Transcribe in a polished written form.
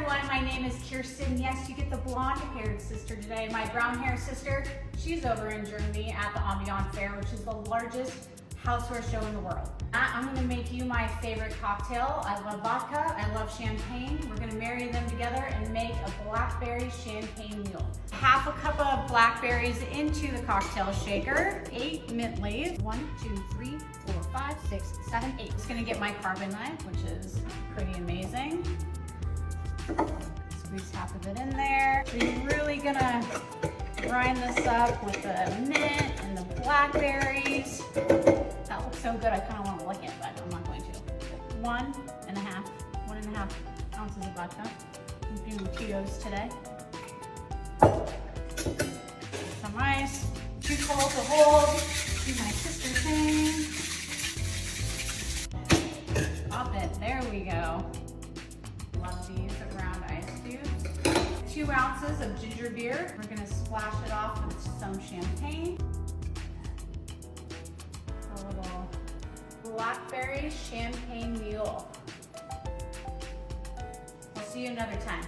everyone, my name is Kirsten. Yes, you get the blonde-haired sister today. My brown-haired sister, she's over in Germany at the Ambiance Fair, which is the largest houseware show in the world. I'm gonna make you my favorite cocktail. I love vodka, I love champagne. We're gonna marry them together and make a Blackberry Champagne Mule. Half a cup of blackberries into the cocktail shaker. 8 mint leaves. 1, 2, 3, 4, 5, 6, 7, 8. Just gonna get my carbon knife, which is pretty amazing. Squeeze half of it in there. We're really gonna grind this up with the mint and the blackberries. That looks so good, I kind of want to lick it, but I'm not going to. 1.5 ounces of vodka. I'm doing Cheetos today. Some ice. Too cold to hold. Do my sister thing. Pop it. There we go. Love to use the round ice cubes. 2 ounces of ginger beer. We're gonna splash it off with some champagne. A little Blackberry Champagne Mule. I'll see you another time.